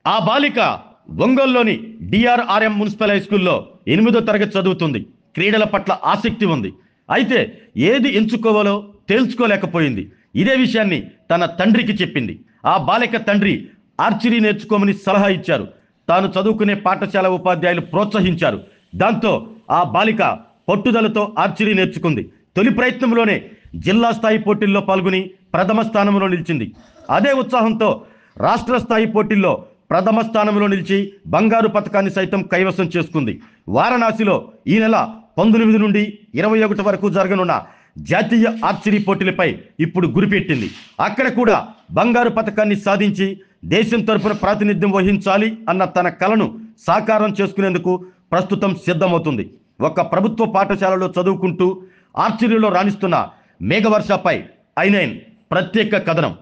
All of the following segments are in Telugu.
ఆ బాలిక ఒంగోలులోని డిఆర్ఆర్ఎం మున్సిపల్ హై స్కూల్లో 8వ తరగతి చదువుతుంది. క్రీడల పట్ల ఆసక్తి ఉంది. అయితే ఏది ఎంచుకోవాలో తేల్చుకోలేకపోయింది. ఇదే విషయాన్ని తన తండ్రికి చెప్పింది. ఆ బాలిక తండ్రి ఆర్చరీ నేర్చుకోమని సలహా ఇచ్చారు. తాను చదువుకునే పాఠశాల ఉపాధ్యాయులు ప్రోత్సహించారు. దాంతో ఆ బాలిక పట్టుదలతో ఆర్చరీ నేర్చుకుంది. తొలి ప్రయత్నంలోనే జిల్లా స్థాయి పోటీల్లో పాల్గొని ప్రథమ స్థానంలో నిలిచింది. అదే ఉత్సాహంతో రాష్ట్ర స్థాయి పోటీల్లో ప్రథమ స్థానంలో నిలిచి బంగారు పతకాన్ని సైతం కైవసం చేసుకుంది. వారణాసిలో ఈ నెల 19 నుండి 21 వరకు జరగనున్న జాతీయ ఆర్చరీ పోటీలపై ఇప్పుడు గురిపెట్టింది. అక్కడ కూడా బంగారు పతకాన్ని సాధించి దేశం తరపున ప్రాతినిధ్యం వహించాలి అన్న తన కలను సాకారం చేసుకునేందుకు ప్రస్తుతం సిద్ధమవుతుంది. ఒక ప్రభుత్వ పాఠశాలలో చదువుకుంటూ ఆర్చరీలో రాణిస్తున్న మేఘవర్షపై ఐ9 ప్రత్యేక కథనం.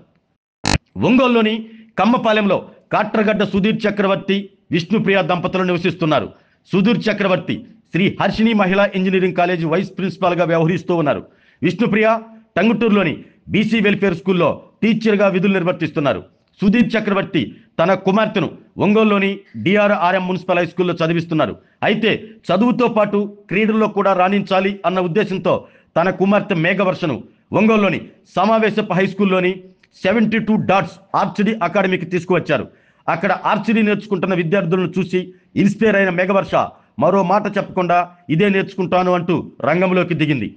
ఒంగోలులోని కమ్మపాలెంలో కాట్రగడ్డ సుధీర్ చక్రవర్తి, విష్ణుప్రియ దంపతులు నివసిస్తున్నారు. సుధీర్ చక్రవర్తి శ్రీ హర్షిణి మహిళా ఇంజనీరింగ్ కాలేజీ వైస్ ప్రిన్సిపాల్గా వ్యవహరిస్తూ ఉన్నారు. విష్ణుప్రియ టంగుటూరులోని బీసీ వెల్ఫేర్ స్కూల్లో టీచర్గా విధులు నిర్వర్తిస్తున్నారు. సుధీర్ చక్రవర్తి తన కుమార్తెను ఒంగోలులోని డిఆర్ఆర్ఎం మున్సిపల్ హై స్కూల్లో చదివిస్తున్నారు. అయితే చదువుతో పాటు క్రీడల్లో కూడా రాణించాలి అన్న ఉద్దేశంతో తన కుమార్తె మేఘవర్షను ఒంగోలులోని సమావేశపు హై స్కూల్లోని 72 డాట్స్ ఆర్చరీ అకాడమీకి తీసుకువచ్చారు. అక్కడ ఆర్చరీ నేర్చుకుంటున్న విద్యార్థులను చూసి ఇన్స్పైర్ అయిన మేఘవర్ష మరో మాట చెప్పకుండా ఇదే నేర్చుకుంటాను అంటూ రంగంలోకి దిగింది.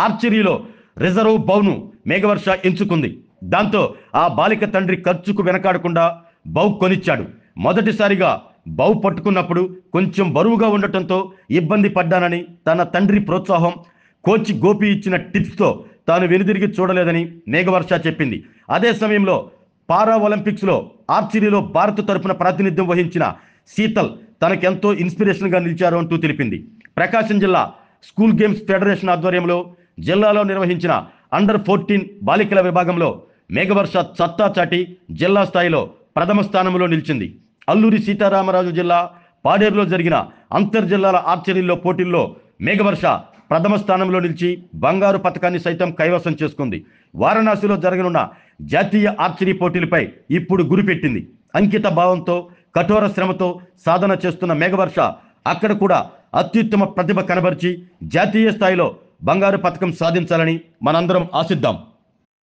ఆర్చరీలో రిజర్వ్ బౌను మేఘవర్ష ఎంచుకుంది. దాంతో ఆ బాలిక తండ్రి ఖర్చుకు వెనకాడకుండా బౌ కొనిచ్చాడు. మొదటిసారిగా బౌ పట్టుకున్నప్పుడు కొంచెం బరువుగా ఉండటంతో ఇబ్బంది పడ్డానని తన తండ్రి ప్రోత్సాహం, కోచ్ గోపి ఇచ్చిన టిప్స్తో తాను వెనుదిరిగి చూడలేదని మేఘవర్ష చెప్పింది. అదే సమయంలో పారా ఒలింపిక్స్లో ఆర్చరీలో భారత్ తరపున ప్రాతినిధ్యం వహించిన శీతల్ తనకెంతో ఇన్స్పిరేషన్గా నిలిచారు అంటూ తెలిపింది. ప్రకాశం జిల్లా స్కూల్ గేమ్స్ ఫెడరేషన్ ఆధ్వర్యంలో జిల్లాలో నిర్వహించిన అండర్-14 బాలికల విభాగంలో మేఘవర్ష సత్తా చాటి జిల్లా స్థాయిలో ప్రథమ స్థానంలో నిలిచింది. అల్లూరి సీతారామరాజు జిల్లా పాడేరులో జరిగిన అంతర్జిల్లాల ఆర్చరీలో పోటీల్లో మేఘవర్ష ప్రథమ స్థానంలో నిలిచి బంగారు పతకాన్ని సైతం కైవసం చేసుకుంది. వారణాసిలో జరగనున్న జాతీయ ఆర్చరీ పోటీలపై ఇప్పుడు గురిపెట్టింది. అంకిత భావంతో కఠోర శ్రమతో సాధన చేస్తున్న మేఘవర్ష అక్కడ కూడా అత్యుత్తమ ప్రతిభ కనబరిచి జాతీయ స్థాయిలో బంగారు పతకం సాధించాలని మనందరం ఆశిద్దాం.